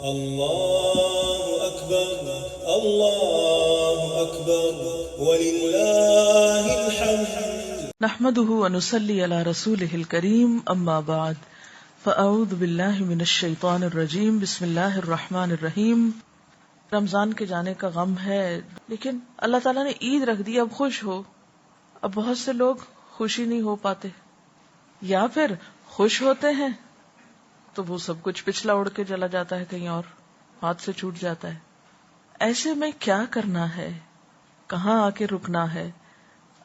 اللہ اکبر اللہ اکبر وللہ الحمد نحمده ونصلي على رسوله الكريم اما بعد فاعوذ باللہ من الشیطان الرجیم بسم اللہ الرحمن الرحیم. رمضان کے جانے کا غم ہے، لیکن اللہ تعالیٰ نے عید رکھ دی، اب خوش ہو. اب بہت سے لوگ خوشی نہیں ہو پاتے، یا پھر خوش ہوتے ہیں تو وہ سب کچھ پچھلا اڑ کے چلا جاتا ہے، کہیں اور ہاتھ سے چھوٹ جاتا ہے. ایسے میں کیا کرنا ہے، کہاں آ کے رکنا ہے،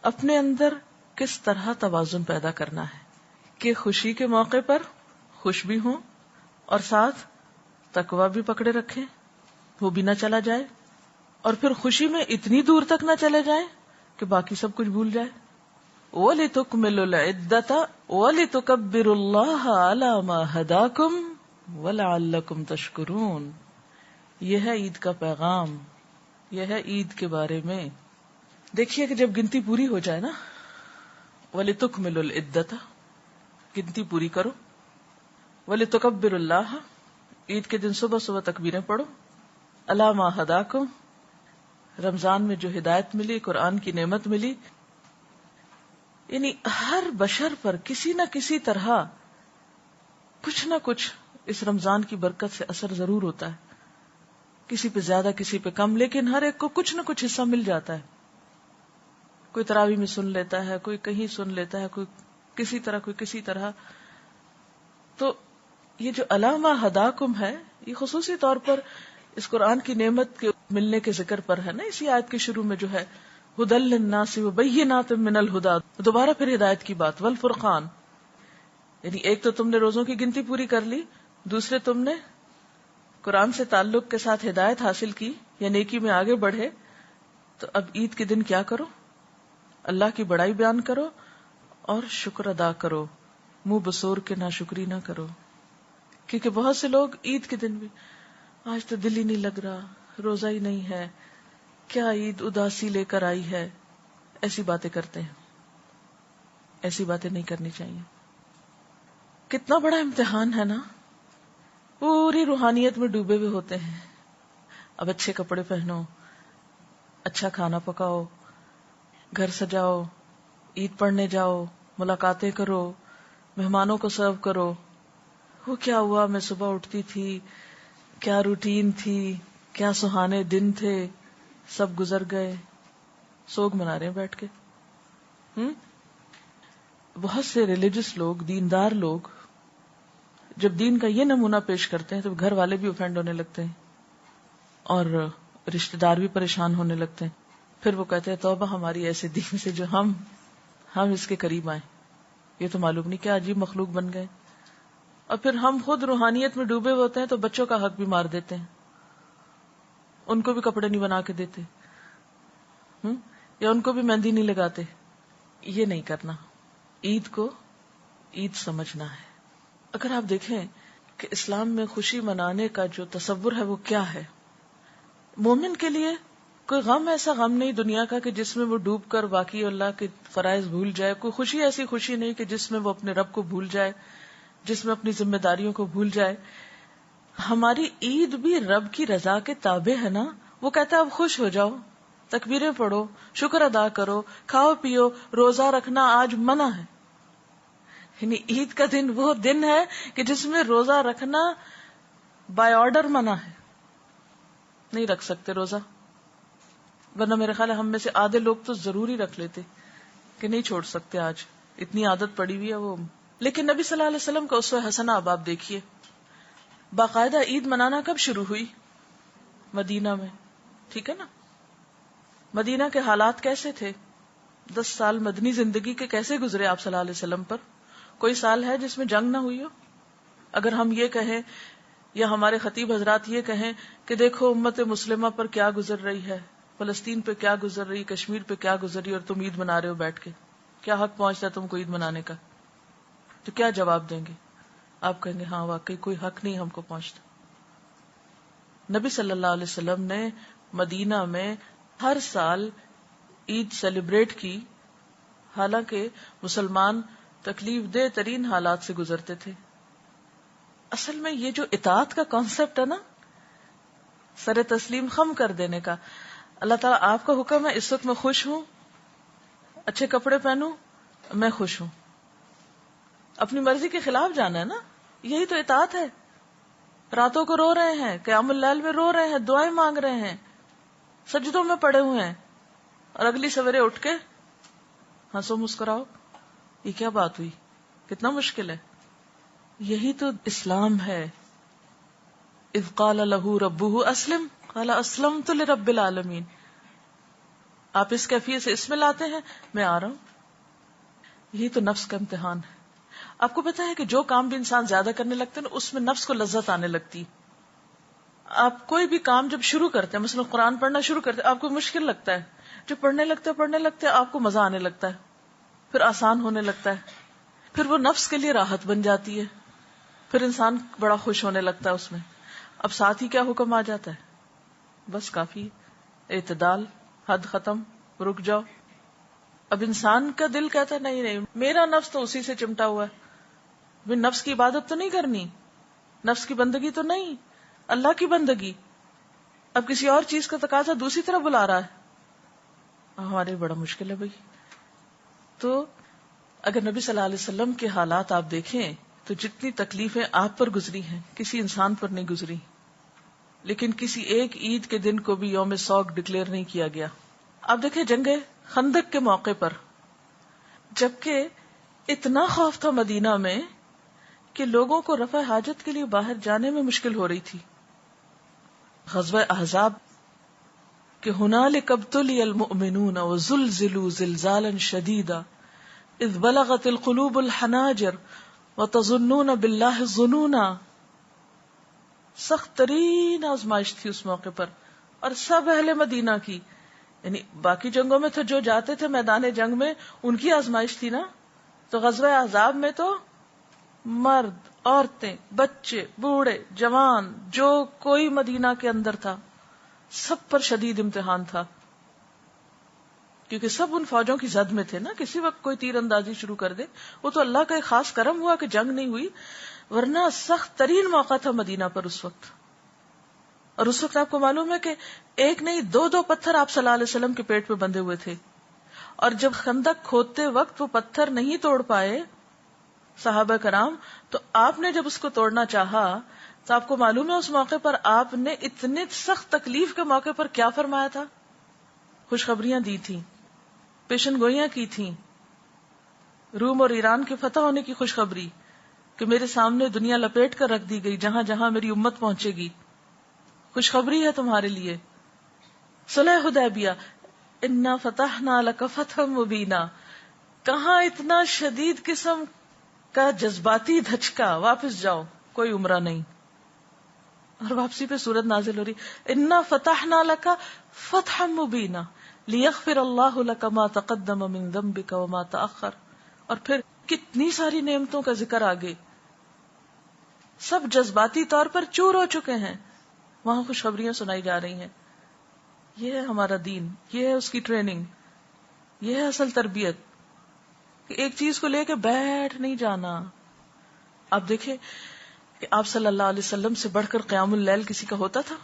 اپنے اندر کس طرح توازن پیدا کرنا ہے کہ خوشی کے موقع پر خوش بھی ہوں اور ساتھ تقویٰ بھی پکڑے رکھیں، وہ بھی نہ چلا جائے، اور پھر خوشی میں اتنی دور تک نہ چلے جائیں کہ باقی سب کچھ بھول جائے. وَلِتُكْمِلُوا الْعِدَّةَ وَلِتُكَبِّرُوا اللَّهَ عَلَى مَا هَدَاكُمْ وَلَعَلَّكُمْ تَشْكُرُونَ. یہ ہے عید کا پیغام، یہ ہے عید کے بارے میں. دیکھیے کہ جب گنتی پوری ہو جائے نا، وَلِتُكْمِلُوا الْعِدَّةَ، گنتی پوری کرو. وَلِتُكَبِّرُوا اللَّهَ، عید کے دن صبح صبح تکبیریں پڑھو. عَلَى مَا هَدَاكُمْ، رمضان میں جو ہدایت ملی، قرآن کی نعمت ملی، یعنی ہر بشر پر کسی نہ کسی طرح کچھ نہ کچھ اس رمضان کی برکت سے اثر ضرور ہوتا ہے، کسی پہ زیادہ کسی پہ کم، لیکن ہر ایک کو کچھ نہ کچھ حصہ مل جاتا ہے. کوئی تراویح میں سن لیتا ہے، کوئی کہیں سن لیتا ہے، کوئی کسی طرح، کوئی کسی طرح. تو یہ جو علامہ ہداکم ہے، یہ خصوصی طور پر اس قرآن کی نعمت کے ملنے کے ذکر پر ہے نا. اسی آیت کے شروع میں جو ہے ہدی للناس وبینات من الہدی، دوبارہ پھر ہدایت کی بات، والفرقان. یعنی ایک تو تم نے روزوں کی گنتی پوری کر لی، دوسرے تم نے قرآن سے تعلق کے ساتھ ہدایت حاصل کی یا نیکی میں آگے بڑھے. تو اب عید کے دن کیا کرو؟ اللہ کی بڑائی بیان کرو اور شکر ادا کرو، منہ بسور کے ناشکری نہ کرو. کیونکہ بہت سے لوگ عید کے دن بھی آج تو دل ہی نہیں لگ رہا، روزہ ہی نہیں ہے، کیا عید اداسی لے کر آئی ہے، ایسی باتیں کرتے ہیں. ایسی باتیں نہیں کرنی چاہیے. کتنا بڑا امتحان ہے نا، پوری روحانیت میں ڈوبے ہوئے ہوتے ہیں. اب اچھے کپڑے پہنو، اچھا کھانا پکاؤ، گھر سجاؤ، عید پڑھنے جاؤ، ملاقاتیں کرو، مہمانوں کو سرو کرو. وہ کیا ہوا، میں صبح اٹھتی تھی، کیا روٹین تھی، کیا سہانے دن تھے، سب گزر گئے، سوگ منا رہے ہیں بیٹھ کے. بہت سے ریلیجس لوگ، دیندار لوگ جب دین کا یہ نمونہ پیش کرتے ہیں تو گھر والے بھی اوفینڈ ہونے لگتے ہیں اور رشتہ دار بھی پریشان ہونے لگتے ہیں. پھر وہ کہتے ہیں توبہ ہماری ایسے دین سے جو ہم اس کے قریب آئیں. یہ تو معلوم نہیں کیا عجیب مخلوق بن گئے. اور پھر ہم خود روحانیت میں ڈوبے ہوتے ہیں تو بچوں کا حق بھی مار دیتے ہیں، ان کو بھی کپڑے نہیں بنا کے دیتے، یا ان کو بھی مہندی نہیں لگاتے. یہ نہیں کرنا. عید کو عید سمجھنا ہے. اگر آپ دیکھیں کہ اسلام میں خوشی منانے کا جو تصور ہے وہ کیا ہے، مومن کے لیے کوئی غم ایسا غم نہیں دنیا کا کہ جس میں وہ ڈوب کر باقی اللہ کے فرائض بھول جائے. کوئی خوشی ایسی خوشی نہیں کہ جس میں وہ اپنے رب کو بھول جائے، جس میں اپنی ذمہ داریوں کو بھول جائے. ہماری عید بھی رب کی رضا کے تابع ہے نا. وہ کہتا ہے اب خوش ہو جاؤ، تکبیریں پڑھو، شکر ادا کرو، کھاؤ پیو، روزہ رکھنا آج منع ہے. یعنی عید کا دن وہ دن ہے کہ جس میں روزہ رکھنا بائی آرڈر منع ہے. نہیں رکھ سکتے روزہ، ورنہ میرے خیال ہے ہم میں سے آدھے لوگ تو ضرور ہی رکھ لیتے کہ نہیں چھوڑ سکتے، آج اتنی عادت پڑی ہوئی ہے وہ. لیکن نبی صلی اللہ علیہ وسلم کا اسوہ حسنہ اب آپ دیکھیے. باقاعدہ عید منانا کب شروع ہوئی؟ مدینہ میں. ٹھیک ہے نا. مدینہ کے حالات کیسے تھے؟ 10 سال مدنی زندگی کے کیسے گزرے آپ صلی اللہ علیہ وسلم پر؟ کوئی سال ہے جس میں جنگ نہ ہوئی ہو؟ اگر ہم یہ کہیں یا ہمارے خطیب حضرات یہ کہیں کہ دیکھو امت مسلمہ پر کیا گزر رہی ہے، فلسطین پہ کیا گزر رہی، کشمیر پہ کیا گزر رہی، اور تم عید منا رہے ہو بیٹھ کے، کیا حق پہنچتا ہے تم کو عید منانے کا؟ تو کیا جواب دیں گے؟ آپ کہیں گے ہاں واقعی کوئی حق نہیں ہم کو پہنچتا. نبی صلی اللہ علیہ وسلم نے مدینہ میں ہر سال عید سیلیبریٹ کی، حالانکہ مسلمان تکلیف دہ ترین حالات سے گزرتے تھے. اصل میں یہ جو اطاعت کا کانسیپٹ ہے نا، سر تسلیم خم کر دینے کا. اللہ تعالیٰ آپ کا حکم ہے اس وقت میں خوش ہوں, اچھے کپڑے پہنوں, میں خوش ہوں. اپنی مرضی کے خلاف جانا ہے نا, یہی تو اطاعت ہے. راتوں کو رو رہے ہیں, قیام اللیل میں رو رہے ہیں, دعائیں مانگ رہے ہیں, سجدوں میں پڑے ہوئے ہیں, اور اگلی سویرے اٹھ کے ہنسو مسکراؤ. یہ کیا بات ہوئی؟ کتنا مشکل ہے. یہی تو اسلام ہے. اذ قال له ربه اسلم قال اسلمت لرب العالمین. آپ اس کیفیت سے اس میں لاتے ہیں, میں آ رہا ہوں. یہی تو نفس کا امتحان ہے. آپ کو پتا ہے کہ جو کام بھی انسان زیادہ کرنے لگتے ہیں اس میں نفس کو لذت آنے لگتی. آپ کوئی بھی کام جب شروع کرتے ہیں, مثلا قرآن پڑھنا شروع کرتے ہیں, آپ کو مشکل لگتا ہے, جب پڑھنے لگتے آپ کو مزہ آنے لگتا ہے, پھر آسان ہونے لگتا ہے, پھر وہ نفس کے لیے راحت بن جاتی ہے, پھر انسان بڑا خوش ہونے لگتا ہے اس میں. اب ساتھ ہی کیا حکم آ جاتا ہے, بس کافی, اعتدال, حد ختم, رک جاؤ. اب انسان کا دل کہتا ہے نہیں, میرا نفس تو اسی سے چمٹا ہوا ہے, بھی نفس کی عبادت تو نہیں کرنی, نفس کی بندگی تو نہیں, اللہ کی بندگی. اب کسی اور چیز کا تقاضا دوسری طرف بلا رہا ہے. ہمارے بڑا مشکل ہے بھائی. تو اگر نبی صلی اللہ علیہ وسلم کے حالات آپ دیکھیں تو جتنی تکلیفیں آپ پر گزری ہیں کسی انسان پر نہیں گزری. لیکن کسی ایک عید کے دن کو بھی یوم سوگ ڈکلیئر نہیں کیا گیا. آپ دیکھیں جنگ خندق کے موقع پر, جبکہ اتنا خوف تھا مدینہ میں کہ لوگوں کو رفع حاجت کے لیے باہر جانے میں مشکل ہو رہی تھی. غزوہ احزاب کہ ہنالک ابتلی المؤمنون وزلزلوا زلزالا شدیدا اذ بلغت القلوب الحناجر وتظنون باللہ الظنونا. سخت ترین آزمائش تھی اس موقع پر, اور سب اہل مدینہ کی. یعنی باقی جنگوں میں تو جو جاتے تھے میدان جنگ میں ان کی آزمائش تھی نا, تو غزوہ احزاب میں تو مرد, عورتیں, بچے, بوڑھے, جوان, جو کوئی مدینہ کے اندر تھا, سب پر شدید امتحان تھا. کیونکہ سب ان فوجوں کی زد میں تھے نا, کسی وقت کوئی تیر اندازی شروع کر دے. وہ تو اللہ کا ایک خاص کرم ہوا کہ جنگ نہیں ہوئی, ورنہ سخت ترین موقع تھا مدینہ پر اس وقت. اور اس وقت آپ کو معلوم ہے کہ ایک نہیں دو پتھر آپ صلی اللہ علیہ وسلم کے پیٹ پہ بندھے ہوئے تھے, اور جب خندق کھودتے وقت وہ پتھر نہیں توڑ پائے صحابہ کرام, تو آپ نے جب اس کو توڑنا چاہا تو آپ کو معلوم ہے اس موقع پر آپ نے اتنے سخت تکلیف کے موقع پر کیا فرمایا تھا. خوشخبریاں دی تھی, پیشن گوئیاں کی تھیں, روم اور ایران کے فتح ہونے کی خوشخبری کہ میرے سامنے دنیا لپیٹ کر رکھ دی گئی, جہاں جہاں میری امت پہنچے گی خوشخبری ہے تمہارے لیے. صلح حدیبیہ, انا فتحنا لک فتحا مبینا, کہاں اتنا شدید قسم کا جذباتی دھچکا, واپس جاؤ, کوئی عمرہ نہیں. اور واپسی پہ سورت نازل ہو رہی, انا فتحنا لک فتحا مبینا لیغفر اللہ لک ما تقدم من ذنبک وما تأخر. اور پھر کتنی ساری نعمتوں کا ذکر آگے, سب جذباتی طور پر چور ہو چکے ہیں, وہاں خوشخبریاں سنائی جا رہی ہیں. یہ ہے ہمارا دین, یہ ہے اس کی ٹریننگ, یہ ہے اصل تربیت, کہ ایک چیز کو لے کے بیٹھ نہیں جانا. آپ دیکھیں کہ آپ صلی اللہ علیہ وسلم سے بڑھ کر قیام اللیل کسی کا ہوتا تھا؟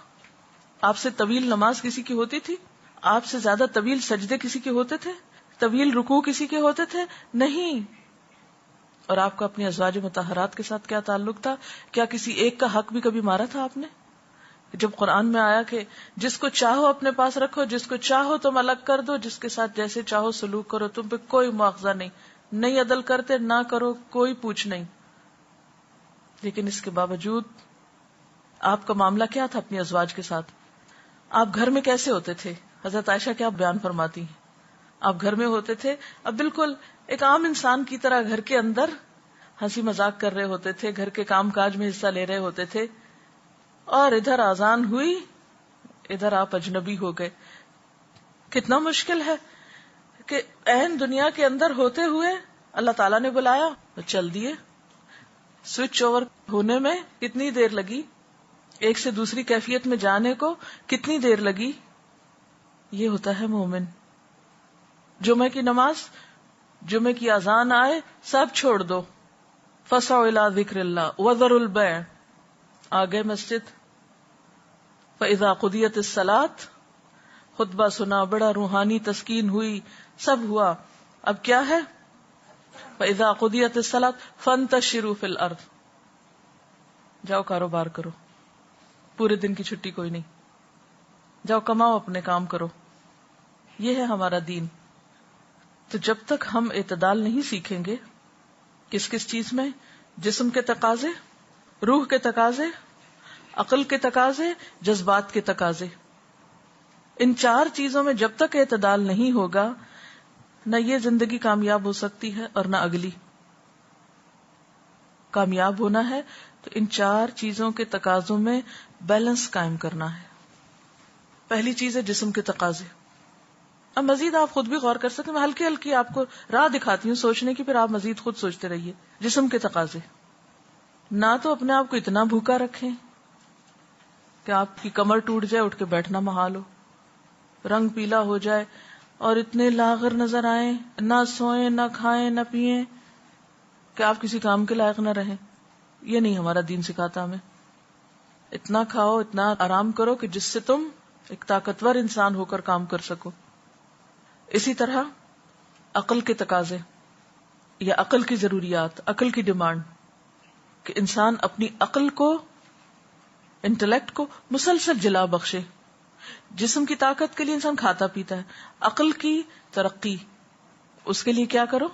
آپ سے طویل نماز کسی کی ہوتی تھی؟ آپ سے زیادہ طویل سجدے کسی کے ہوتے تھے؟ طویل رکوع کسی کے ہوتے تھے؟ نہیں. اور آپ کا اپنی ازواج مطہرات کے ساتھ کیا تعلق تھا؟ کیا کسی ایک کا حق بھی کبھی مارا تھا آپ نے؟ جب قرآن میں آیا کہ جس کو چاہو اپنے پاس رکھو, جس کو چاہو تم الگ کر دو, جس کے ساتھ جیسے چاہو سلوک کرو, تم پہ کوئی مواخذہ نہیں عدل کرتے, نہ کرو, کوئی پوچھ نہیں. لیکن اس کے باوجود آپ کا معاملہ کیا تھا اپنی ازواج کے ساتھ؟ آپ گھر میں کیسے ہوتے تھے؟ حضرت عائشہ کیا بیان فرماتی ہیں, آپ گھر میں ہوتے تھے, اب بالکل ایک عام انسان کی طرح گھر کے اندر ہنسی مذاق کر رہے ہوتے تھے, گھر کے کام کاج میں حصہ لے رہے ہوتے تھے, اور ادھر آذان ہوئی, ادھر آپ اجنبی ہو گئے. کتنا مشکل ہے کہ عین دنیا کے اندر ہوتے ہوئے اللہ تعالیٰ نے بلایا تو چل دیے. سوئچ اوور ہونے میں کتنی دیر لگی, ایک سے دوسری کیفیت میں جانے کو کتنی دیر لگی. یہ ہوتا ہے مومن. جمعہ کی نماز, جمعہ کی اذان آئے, سب چھوڑ دو, فسعوا الی ذکر اللہ وذروا البیع, آگے مسجد, فَإِذَا قُضِيَتِ الصَّلَاةُ، خطبہ سنا، بڑا روحانی تسکین ہوئی، سب ہوا. اب کیا ہے؟ فَإِذَا قُضِيَتِ الصَّلَاةُ فَانتَشِرُوا فِي الْأَرْضِ، جاؤ کاروبار کرو، پورے دن کی چھٹی کوئی نہیں، جاؤ کماؤ، اپنے کام کرو. یہ ہے ہمارا دین. تو جب تک ہم اعتدال نہیں سیکھیں گے کس کس چیز میں، جسم کے تقاضے، روح کے تقاضے، عقل کے تقاضے، جذبات کے تقاضے، ان چار چیزوں میں جب تک اعتدال نہیں ہوگا، نہ یہ زندگی کامیاب ہو سکتی ہے اور نہ اگلی. کامیاب ہونا ہے تو ان چار چیزوں کے تقاضوں میں بیلنس قائم کرنا ہے. پہلی چیز ہے جسم کے تقاضے. اب مزید آپ خود بھی غور کر سکتے ہیں، میں ہلکی ہلکی آپ کو راہ دکھاتی ہوں سوچنے کی، پھر آپ مزید خود سوچتے رہیے. جسم کے تقاضے، نہ تو اپنے آپ کو اتنا بھوکا رکھیں کہ آپ کی کمر ٹوٹ جائے، اٹھ کے بیٹھنا محال ہو، رنگ پیلا ہو جائے اور اتنے لاغر نظر آئیں، نہ سوئیں، نہ کھائیں، نہ پیئیں کہ آپ کسی کام کے لائق نہ رہیں. یہ نہیں ہمارا دین سکھاتا ہمیں. اتنا کھاؤ، اتنا آرام کرو کہ جس سے تم ایک طاقتور انسان ہو کر کام کر سکو. اسی طرح عقل کے تقاضے یا عقل کی ضروریات، عقل کی ڈیمانڈ، کہ انسان اپنی عقل کو، انٹلیکٹ کو مسلسل جلا بخشے. جسم کی طاقت کے لیے انسان کھاتا پیتا ہے، عقل کی ترقی، اس کے لیے کیا کرو؟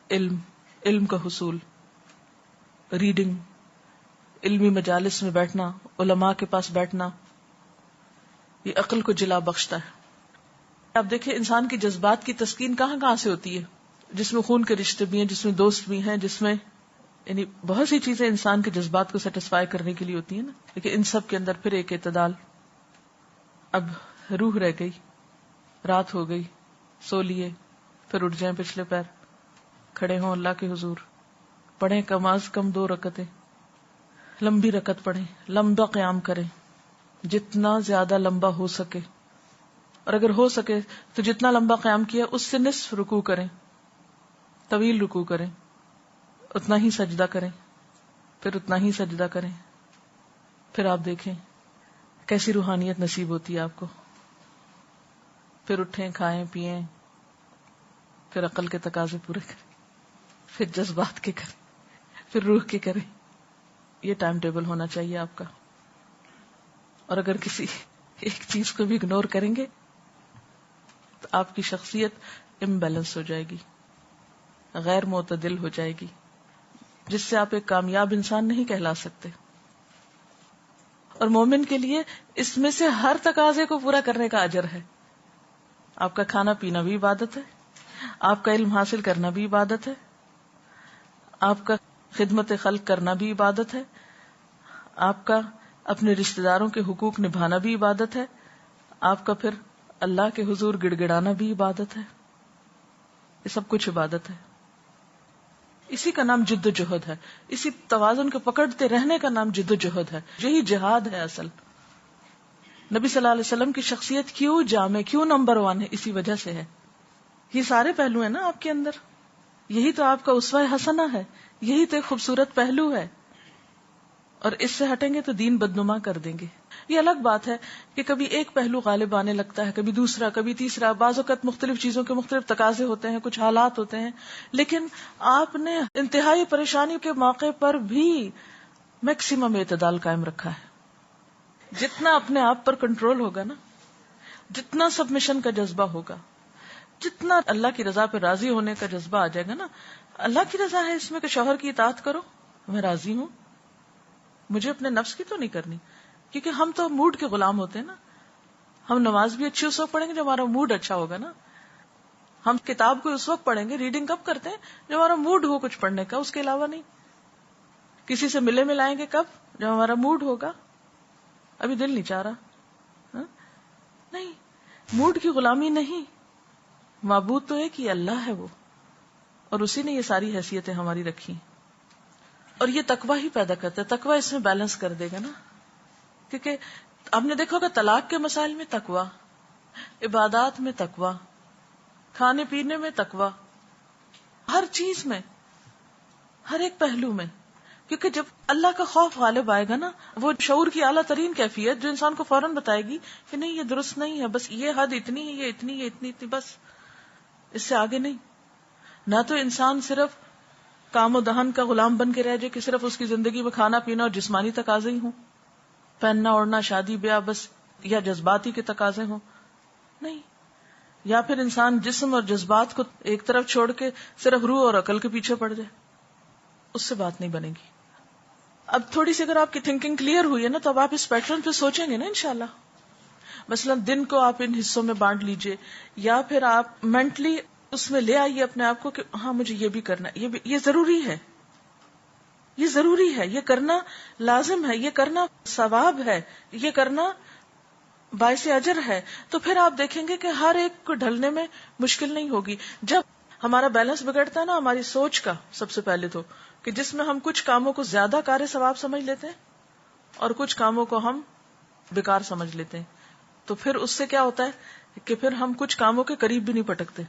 علم کا حصول، ریڈنگ، علمی مجالس میں بیٹھنا، علماء کے پاس بیٹھنا، یہ عقل کو جلا بخشتا ہے. آپ دیکھیں انسان کے جذبات کی تسکین کہاں کہاں سے ہوتی ہے، جس میں خون کے رشتے بھی ہیں، جس میں دوست بھی ہیں، جس میں یعنی بہت سی چیزیں انسان کے جذبات کو سیٹسفائی کرنے کے لیے ہوتی ہیں نا. لیکن ان سب کے اندر پھر ایک اعتدال. اب روح رہ گئی، رات ہو گئی، سو لیے، پھر اٹھ جائیں پچھلے پیر، کھڑے ہوں اللہ کے حضور، پڑھیں کم از کم 2 رکعتیں، لمبی رکعت پڑھیں، لمبا قیام کریں، جتنا زیادہ لمبا ہو سکے، اور اگر ہو سکے تو جتنا لمبا قیام کیا اس سے نصف رکوع کریں، طویل رکوع کریں، اتنا ہی سجدہ کریں، پھر اتنا ہی سجدہ کریں. پھر آپ دیکھیں کیسی روحانیت نصیب ہوتی ہے آپ کو. پھر اٹھیں، کھائیں پیئیں، پھر عقل کے تقاضے پورے کریں، پھر جذبات کے کریں، پھر روح کے کریں. یہ ٹائم ٹیبل ہونا چاہیے آپ کا. اور اگر کسی ایک چیز کو بھی اگنور کریں گے تو آپ کی شخصیت امبیلنس ہو جائے گی، غیر معتدل ہو جائے گی، جس سے آپ ایک کامیاب انسان نہیں کہلا سکتے. اور مومن کے لیے اس میں سے ہر تقاضے کو پورا کرنے کا اجر ہے. آپ کا کھانا پینا بھی عبادت ہے، آپ کا علم حاصل کرنا بھی عبادت ہے، آپ کا خدمت خلق کرنا بھی عبادت ہے، آپ کا اپنے رشتہ داروں کے حقوق نبھانا بھی عبادت ہے، آپ کا پھر اللہ کے حضور گڑ گڑانا بھی عبادت ہے. یہ سب کچھ عبادت ہے. اسی کا نام جد و جہد ہے. اسی توازن کو پکڑتے رہنے کا نام جد و جہد ہے. یہی جہاد ہے اصل. نبی صلی اللہ علیہ وسلم کی شخصیت کیوں جامع، کیوں نمبر 1 ہے؟ اسی وجہ سے ہے. یہ سارے پہلو ہیں نا آپ کے اندر. یہی تو آپ کا اسوہ حسنہ ہے، یہی تو ایک خوبصورت پہلو ہے. اور اس سے ہٹیں گے تو دین بدنما کر دیں گے. یہ الگ بات ہے کہ کبھی ایک پہلو غالب آنے لگتا ہے، کبھی دوسرا، کبھی تیسرا. بعض اوقات مختلف چیزوں کے مختلف تقاضے ہوتے ہیں، کچھ حالات ہوتے ہیں. لیکن آپ نے انتہائی پریشانی کے موقع پر بھی میکسیمم اعتدال قائم رکھا ہے. جتنا اپنے آپ پر کنٹرول ہوگا نا، جتنا سبمیشن کا جذبہ ہوگا، جتنا اللہ کی رضا پہ راضی ہونے کا جذبہ آ جائے گا نا. اللہ کی رضا ہے اس میں کہ شوہر کی اطاعت کرو، میں راضی ہوں، مجھے اپنے نفس کی تو نہیں کرنی. کیونکہ ہم تو موڈ کے غلام ہوتے ہیں نا. ہم نماز بھی اچھی اس وقت پڑھیں گے جب ہمارا موڈ اچھا ہوگا نا. ہم کتاب کو اس وقت پڑھیں گے، ریڈنگ کب کرتے ہیں جب ہمارا موڈ ہو کچھ پڑھنے کا، اس کے علاوہ نہیں. کسی سے ملے ملائیں گے کب؟ جب ہمارا موڈ ہوگا. ابھی دل نہیں چاہ رہا، نہیں. موڈ کی غلامی نہیں. معبود تو ایک ہی اللہ ہے وہ، اور اسی نے یہ ساری حیثیتیں ہماری رکھی. اور یہ تقوی ہی پیدا کرتا ہے. تقوی اس میں بیلنس کر دے گا نا. کیونکہ آپ نے دیکھا ہوگا طلاق کے مسائل میں تقوی، عبادات میں تقوی، کھانے پینے میں تقوی، ہر چیز میں، ہر ایک پہلو میں. کیونکہ جب اللہ کا خوف غالب آئے گا نا، وہ شعور کی اعلیٰ ترین کیفیت جو انسان کو فوراً بتائے گی کہ نہیں یہ درست نہیں ہے، بس یہ حد اتنی ہے، یہ اتنی ہے، اتنی بس، اس سے آگے نہیں. نہ تو انسان صرف کام و دہن کا غلام بن کے رہ جائے کہ صرف اس کی زندگی میں کھانا پینا اور جسمانی تقاضے ہی ہوں، پہننا اوڑھنا، شادی بیاہ بس، یا جذباتی کے تقاضے ہوں، نہیں. یا پھر انسان جسم اور جذبات کو ایک طرف چھوڑ کے صرف روح اور عقل کے پیچھے پڑ جائے، اس سے بات نہیں بنے گی. اب تھوڑی سی اگر آپ کی تھنکنگ کلیئر ہوئی ہے نا، تو اب آپ اس پیٹرن پہ سوچیں گے نا انشاءاللہ. مثلا دن کو آپ ان حصوں میں بانٹ لیجئے، یا پھر آپ مینٹلی اس میں لے آئیے اپنے آپ کو کہ ہاں مجھے یہ بھی کرنا ہے، یہ ضروری ہے، یہ ضروری ہے، یہ کرنا لازم ہے، یہ کرنا ثواب ہے، یہ کرنا باعث اجر ہے. تو پھر آپ دیکھیں گے کہ ہر ایک کو ڈھلنے میں مشکل نہیں ہوگی. جب ہمارا بیلنس بگڑتا ہے نا ہماری سوچ کا، سب سے پہلے تو کہ جس میں ہم کچھ کاموں کو زیادہ کار ثواب سمجھ لیتے ہیں اور کچھ کاموں کو ہم بیکار سمجھ لیتے ہیں، تو پھر اس سے کیا ہوتا ہے کہ پھر ہم کچھ کاموں کے قریب بھی نہیں پٹکتے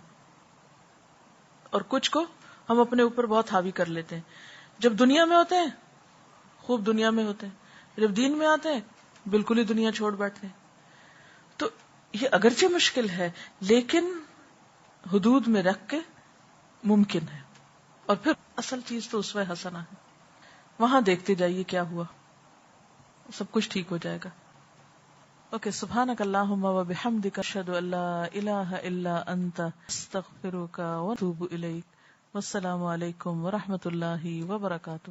اور کچھ کو ہم اپنے اوپر بہت حاوی کر لیتے ہیں. جب دنیا میں ہوتے ہیں خوب دنیا میں ہوتے ہیں، جب دین میں آتے ہیں بالکل ہی دنیا چھوڑ بیٹھتے ہیں. تو یہ اگرچہ مشکل ہے لیکن حدود میں رکھ کے ممکن ہے. اور پھر اصل چیز تو اسوہ حسنہ ہے، وہاں دیکھتے جائیے کیا ہوا، سب کچھ ٹھیک ہو جائے گا. اوکے، سبحانک اللہم و بحمدک، اشہد ان لا الہ الا انت، استغفرک و اتوب الیک. والسلام علیکم و رحمۃ اللہ وبرکاتہ.